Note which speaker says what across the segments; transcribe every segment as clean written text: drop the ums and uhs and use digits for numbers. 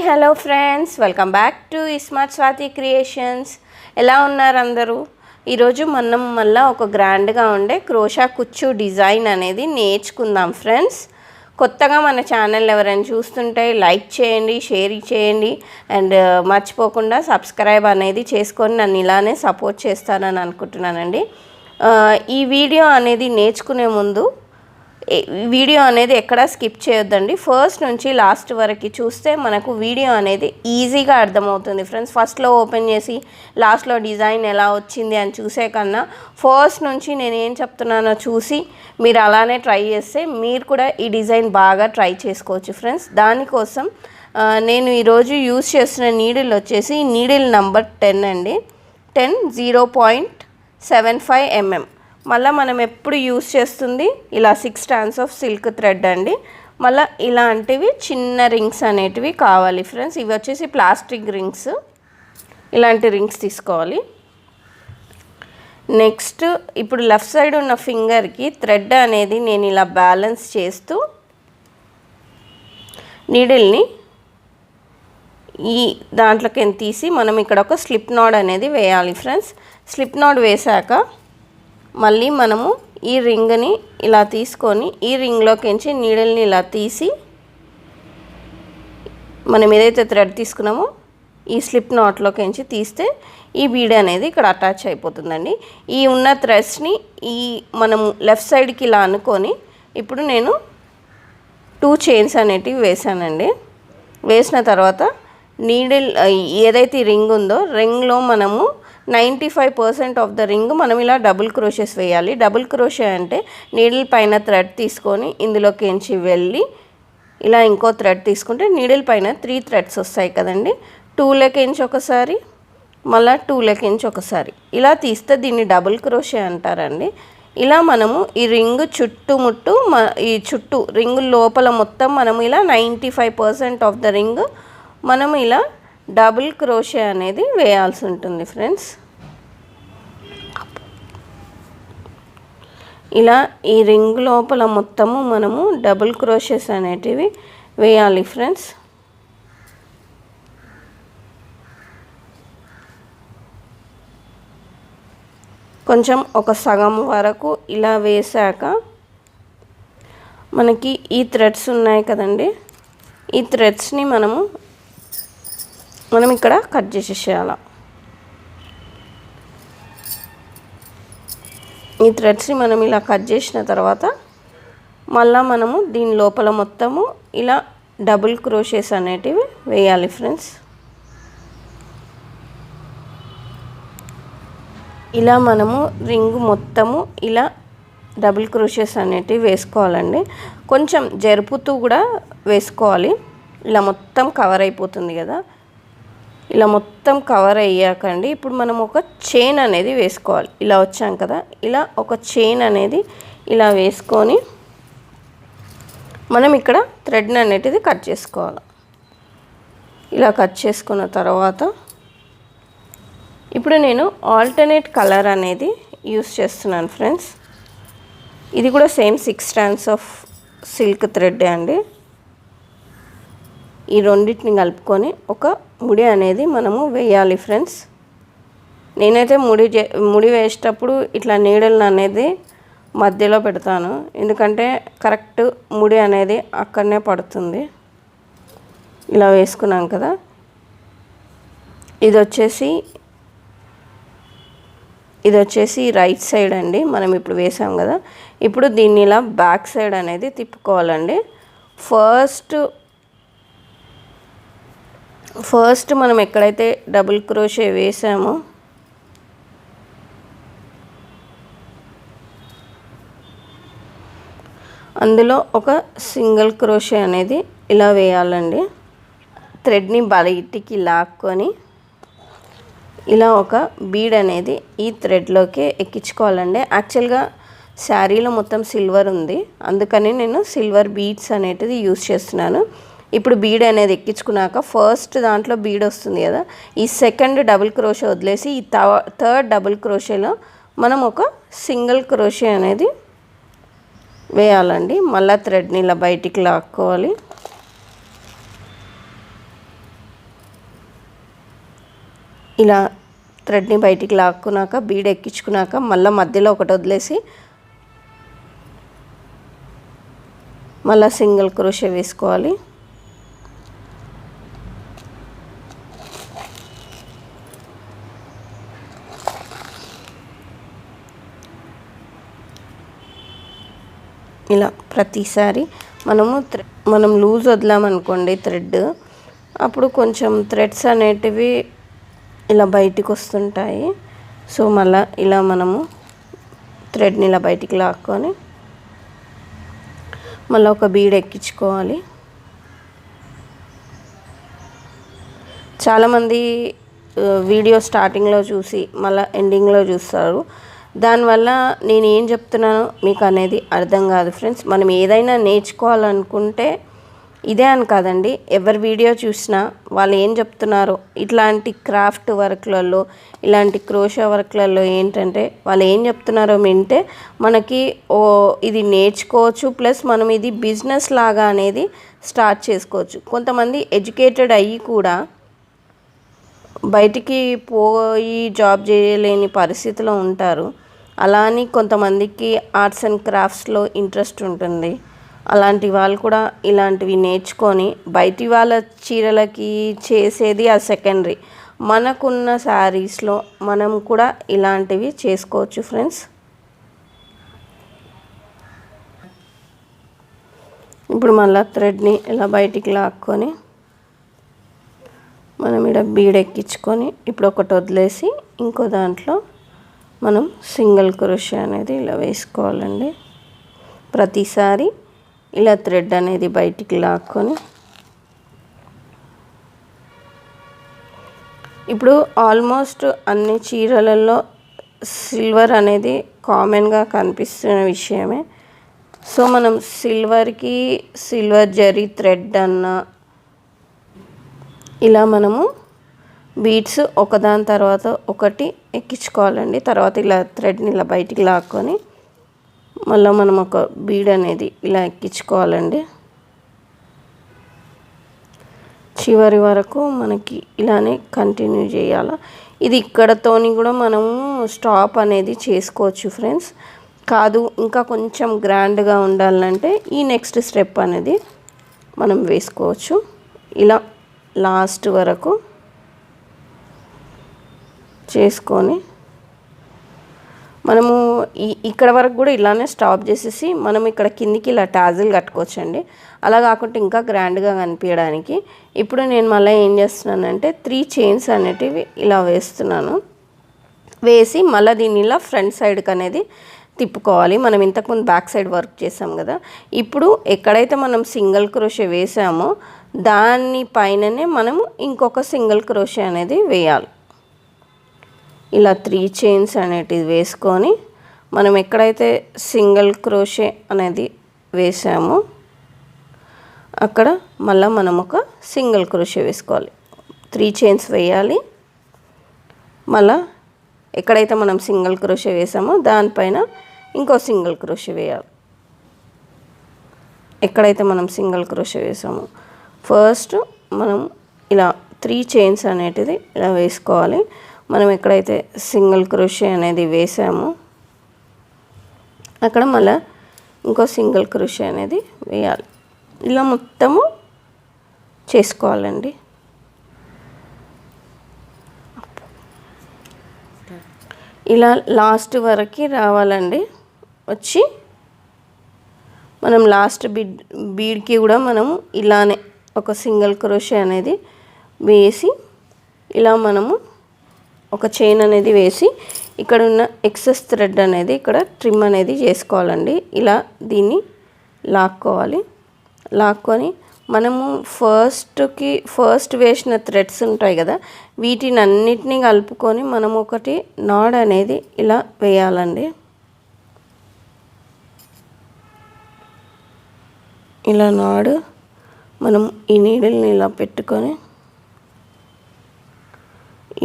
Speaker 1: Hello friends, welcome back to ismartswathi creations. ఎలా ఉన్నారు అందరూ? ఈరోజు మనం మళ్ళీ ఒక గ్రాండ్గా ఉండే క్రోషా కుచ్చు డిజైన్ అనేది నేర్చుకుందాం ఫ్రెండ్స్. కొత్తగా మన ఛానల్ ఎవరైనా చూస్తుంటే లైక్ చేయండి, షేర్ చేయండి అండ్ మర్చిపోకుండా సబ్స్క్రైబ్ అనేది చేసుకొని నన్ను ఇలానే సపోర్ట్ చేస్తారని అనుకుంటున్నానండి. ఈ వీడియో అనేది నేర్చుకునే ముందు వీడియో అనేది ఎక్కడా స్కిప్ చేయొద్దండి. ఫస్ట్ నుంచి లాస్ట్ వరకు చూస్తే మనకు వీడియో అనేది ఈజీగా అర్థమవుతుంది ఫ్రెండ్స్. ఫస్ట్లో ఓపెన్ చేసి లాస్ట్లో డిజైన్ ఎలా వచ్చింది అని చూసే కన్నా ఫస్ట్ నుంచి నేను ఏం చెప్తున్నానో చూసి మీరు అలానే ట్రై చేస్తే మీరు కూడా ఈ డిజైన్ బాగా ట్రై చేసుకోవచ్చు ఫ్రెండ్స్. దానికోసం నేను ఈరోజు యూజ్ చేస్తున్న నీడిల్ వచ్చేసి నీడిల్ నెంబర్ 10 అండి. 10 0.75 mm. మళ్ళీ మనం ఎప్పుడు యూస్ చేస్తుంది ఇలా 6 strands ఆఫ్ సిల్క్ థ్రెడ్ అండి. మళ్ళీ ఇలాంటివి చిన్న రింగ్స్ అనేటివి కావాలి ఫ్రెండ్స్. ఇవి వచ్చేసి ప్లాస్టిక్ రింగ్స్. ఇలాంటి రింగ్స్ తీసుకోవాలి. నెక్స్ట్ ఇప్పుడు లెఫ్ట్ సైడ్ ఉన్న ఫింగర్కి థ్రెడ్ అనేది నేను ఇలా బ్యాలెన్స్ చేస్తూ నీడిల్ని ఈ దాంట్లోకి తీసి మనం ఇక్కడ ఒక స్లిప్ నాట్ అనేది వేయాలి ఫ్రెండ్స్. స్లిప్ నాట్ వేసాక మళ్ళీ మనము ఈ రింగ్ని ఇలా తీసుకొని ఈ రింగ్లోకించి నీడిల్ని ఇలా తీసి మనం ఏదైతే థ్రెడ్ తీసుకున్నామో ఈ స్లిప్ నాట్లోకించి తీస్తే ఈ బీడ్ అనేది ఇక్కడ అటాచ్ అయిపోతుందండి. ఈ ఉన్న థ్రెడ్స్ని ఈ మనము లెఫ్ట్ సైడ్కి ఇలా అనుకొని ఇప్పుడు నేను 2 చైన్స్ అనేటివి వేసానండి. వేసిన తర్వాత నీడిల్ ఏదైతే రింగ్ ఉందో రింగ్లో మనము 95% ఆఫ్ ద రింగ్ మనం ఇలా డబుల్ క్రోషెస్ వేయాలి. డబుల్ క్రోషే అంటే నీడిల్ పైన థ్రెడ్ తీసుకొని ఇందులోకించి వెళ్ళి ఇలా ఇంకో థ్రెడ్ తీసుకుంటే నీడిల్ పైన 3 థ్రెడ్స్ వస్తాయి కదండి. 2 ఒకసారి మళ్ళీ 2 ఒకసారి ఇలా తీస్తే దీన్ని డబుల్ క్రోషే అంటారండి. ఇలా మనము ఈ రింగ్ చుట్టుముట్టు ఈ చుట్టూ రింగ్ లోపల మొత్తం మనము ఇలా 95% ఆఫ్ ద రింగ్ మనము ఇలా డబుల్ క్రోషే అనేది వేయాల్సి ఉంటుంది ఫ్రెండ్స్. ఇలా ఈ రింగ్ లోపల మొత్తము మనము డబుల్ క్రోషెస్ అనేటివి వేయాలి ఫ్రెండ్స్. కొంచెం ఒక సగం వరకు ఇలా వేసాక మనకి ఈ థ్రెడ్స్ ఉన్నాయి కదండి, ఈ థ్రెడ్స్ని మనం ఇక్కడ కట్ చేసేసేయాలి. ఈ థ్రెడ్స్ని మనం ఇలా కట్ చేసిన తర్వాత మళ్ళీ మనము దీని లోపల మొత్తము ఇలా డబుల్ క్రోషెస్ అనేటివి వేయాలి ఫ్రెండ్స్. ఇలా మనము రింగ్ మొత్తము ఇలా డబుల్ క్రోషెస్ అనేటివి వేసుకోవాలండి. కొంచెం జరుపుతూ కూడా వేసుకోవాలి. ఇలా మొత్తం కవర్ అయిపోతుంది కదా. ఇలా మొత్తం కవర్ అయ్యాకండి ఇప్పుడు మనం ఒక చైన్ అనేది వేసుకోవాలి. ఇలా వచ్చాం కదా, ఇలా ఒక చైన్ అనేది ఇలా వేసుకొని మనం ఇక్కడ థ్రెడ్ని అనేటిది కట్ చేసుకోవాలి. ఇలా కట్ చేసుకున్న తర్వాత ఇప్పుడు నేను ఆల్టర్నేట్ కలర్ అనేది యూస్ చేస్తున్నాను ఫ్రెండ్స్. ఇది కూడా same 6 strands of silk thread అండి. ఈ రెండింటిని కలుపుకొని ఒక ముడి అనేది మనము వేయాలి ఫ్రెండ్స్. నేనైతే ముడి వేసేటప్పుడు ఇట్లా నీడల్ని అనేది మధ్యలో పెడతాను, ఎందుకంటే కరెక్ట్ ముడి అనేది అక్కడనే పడుతుంది. ఇలా వేసుకున్నాం కదా. ఇది వచ్చేసి రైట్ సైడ్ అండి. మనం ఇప్పుడు వేసాం కదా. ఇప్పుడు దీన్ని ఇలా బ్యాక్ సైడ్ అనేది తిప్పుకోవాలండి. ఫస్ట్ మనం ఎక్కడైతే డబుల్ క్రోషే వేసామో అందులో ఒక సింగిల్ క్రోషే అనేది ఇలా వేయాలండి. థ్రెడ్ని బయటికి లాక్కొని ఇలా ఒక బీడ్ అనేది ఈ థ్రెడ్లోకి ఎక్కించుకోవాలండి. యాక్చువల్గా శారీలో మొత్తం సిల్వర్ ఉంది, అందుకని నేను సిల్వర్ బీడ్స్ అనేటిది యూజ్ చేస్తున్నాను. ఇప్పుడు బీడ్ అనేది ఎక్కించుకున్నాక ఫస్ట్ దాంట్లో బీడ్ వస్తుంది కదా, ఈ సెకండ్ డబుల్ క్రోషే వదిలేసి ఈ థర్డ్ డబుల్ క్రోషేలో మనం ఒక సింగిల్ క్రోషే అనేది వేయాలండి. మళ్ళీ థ్రెడ్ని ఇలా బయటికి లాక్కోవాలి. ఇలా థ్రెడ్ని బయటికి లాక్కున్నాక బీడ్ ఎక్కించుకున్నాక మళ్ళీ మధ్యలో ఒకటి వదిలేసి మళ్ళీ సింగిల్ క్రోషే వేసుకోవాలి. ఇలా ప్రతిసారి మనం లూజ్ వదిలామనుకోండి థ్రెడ్, అప్పుడు కొంచెం థ్రెడ్స్ అనేటివి ఇలా బయటికి వస్తుంటాయి. సో మళ్ళీ ఇలా మనము థ్రెడ్ని ఇలా బయటికి లాక్కొని మళ్ళీ ఒక బీడ్ ఎక్కించుకోవాలి. చాలామంది వీడియో స్టార్టింగ్లో చూసి మళ్ళీ ఎండింగ్లో చూస్తారు. దానివల్ల నేను ఏం చెప్తున్నానో మీకు అనేది అర్థం కాదు ఫ్రెండ్స్. మనం ఏదైనా నేర్చుకోవాలనుకుంటే ఇదే అని కాదండి, ఎవరి వీడియో చూసినా వాళ్ళు ఏం చెప్తున్నారో ఇట్లాంటి క్రాఫ్ట్ వర్క్లలో, ఇలాంటి క్రోషా వర్క్లలో ఏంటంటే వాళ్ళు ఏం చెప్తున్నారో వింటే మనకి ఇది నేర్చుకోవచ్చు, ప్లస్ మనం ఇది బిజినెస్ లాగా అనేది స్టార్ట్ చేసుకోవచ్చు. కొంతమంది ఎడ్యుకేటెడ్ అయ్యి కూడా బయటికి పోయి జాబ్ చేయలేని పరిస్థితిలో ఉంటారు. అలా అని కొంతమందికి ఆర్ట్స్ అండ్ క్రాఫ్ట్స్లో ఇంట్రెస్ట్ ఉంటుంది. అలాంటి వాళ్ళు కూడా ఇలాంటివి నేర్చుకొని బయటి వాళ్ళ చీరలకి చేసేది ఆ సెకండరీ. మనకున్న శారీస్లో మనం కూడా ఇలాంటివి చేసుకోవచ్చు ఫ్రెండ్స్. ఇప్పుడు మళ్ళీ థ్రెడ్ని ఇలా బయటికి లాక్కొని మనం ఇక్కడ బీడ్ ఎక్కించుకొని ఇప్పుడు ఒకటి వదిలేసి ఇంకో దాంట్లో మనం సింగిల్ క్రోషే అనేది ఇలా వేసుకోవాలండి. ప్రతిసారి ఇలా థ్రెడ్ అనేది బయటికి లాక్కొని ఇప్పుడు ఆల్మోస్ట్ అన్ని చీరలలో సిల్వర్ అనేది కామన్గా కనిపిస్తున్న విషయమే. సో మనం సిల్వర్ జరీ థ్రెడ్ అన్న ఇలా మనము బీడ్స్ ఒకదాని తర్వాత ఒకటి ఎక్కించుకోవాలండి. తర్వాత ఇలా థ్రెడ్ని ఇలా బయటికి లాక్కొని మళ్ళీ మనం ఒక బీడ్ అనేది ఇలా ఎక్కించుకోవాలండి. చివరి వరకు మనకి ఇలానే కంటిన్యూ చేయాలి. ఇది ఇక్కడతోని కూడా మనము స్టాప్ అనేది చేసుకోవచ్చు ఫ్రెండ్స్. కాదు ఇంకా కొంచెం గ్రాండ్గా ఉండాలంటే ఈ నెక్స్ట్ స్టెప్ అనేది మనం వేసుకోవచ్చు. ఇలా లాస్ట్ వరకు చేసుకొని మనము ఇక్కడ వరకు కూడా ఇలానే స్టాప్ చేసేసి మనం ఇక్కడ కిందికి ఇలా టాజిల్ కట్టుకోవచ్చండి. అలా కాకుండా ఇంకా గ్రాండ్గా కనిపించడానికి ఇప్పుడు నేను మళ్ళీ ఏం చేస్తున్నానంటే 3 చైన్స్ అనేటివి ఇలా వేస్తున్నాను. వేసి మళ్ళీ దీన్ని ఇలా ఫ్రంట్ సైడ్కి అనేది తిప్పుకోవాలి. మనం ఇంతకుముందు బ్యాక్ సైడ్ వర్క్ చేసాం కదా, ఇప్పుడు ఎక్కడైతే మనం సింగిల్ క్రోషే వేసామో దాని పైననే మనము ఇంకొక సింగిల్ క్రోషే అనేది వేయాలి. ఇలా 3 చైన్స్ అనేటివి వేసుకొని మనం ఎక్కడైతే సింగిల్ క్రోషే అనేది వేసామో అక్కడ మళ్ళీ మనం ఒక సింగిల్ క్రోషే వేసుకోవాలి. 3 చైన్స్ వేయాలి. మళ్ళీ ఎక్కడైతే మనం సింగిల్ క్రోషే వేసామో దానిపైన ఇంకో సింగిల్ క్రోషే వేయాలి. ఎక్కడైతే మనం సింగిల్ క్రోషే వేసామో ఫస్ట్ మనం ఇలా 3 చైన్స్ అనేటిది ఇలా వేసుకోవాలి. మనం ఎక్కడైతే సింగిల్ క్రోషే అనేది వేసామో అక్కడ మళ్ళీ ఇంకో సింగిల్ క్రోషే అనేది వేయాలి. ఇలా మొత్తము చేసుకోవాలండి. ఇలా లాస్ట్ వరకు రావాలండి. వచ్చి మనం లాస్ట్ బీడ్కి కూడా మనము ఇలానే ఒక సింగిల్ క్రోషే అనేది వేసి ఇలా మనము ఒక చైన్ అనేది వేసి ఇక్కడ ఉన్న ఎక్సెస్ థ్రెడ్ అనేది ఇక్కడ ట్రిమ్ అనేది చేసుకోవాలండి. ఇలా దీన్ని లాక్కోవాలి. లాక్కొని మనము ఫస్ట్ వేసిన థ్రెడ్స్ ఉంటాయి కదా, వీటిని అన్నిటినీ కలుపుకొని మనం ఒకటి నాడ్ అనేది ఇలా వేయాలండి. ఇలా నాడ్ మనం ఈ నీడిల్ని ఇలా పెట్టుకొని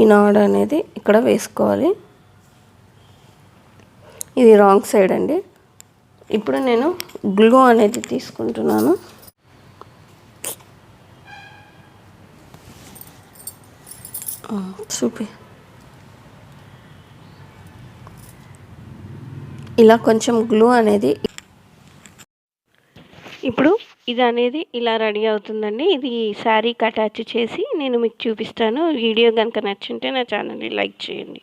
Speaker 1: ఈ నాడ్ అనేది ఇక్కడ వేసుకోవాలి. ఇది రాంగ్ సైడ్ అండి. ఇప్పుడు నేను గ్లూ అనేది తీసుకుంటున్నాను. చూపి. ఇలా కొంచెం గ్లూ అనేది ఇప్పుడు ఇది అనేది ఇలా రెడీ అవుతుందండి. ఇది శారీకి అటాచ్ చేసి నేను మీకు చూపిస్తాను. వీడియో కనుక నచ్చుంటే నా ఛానల్ని లైక్ చేయండి.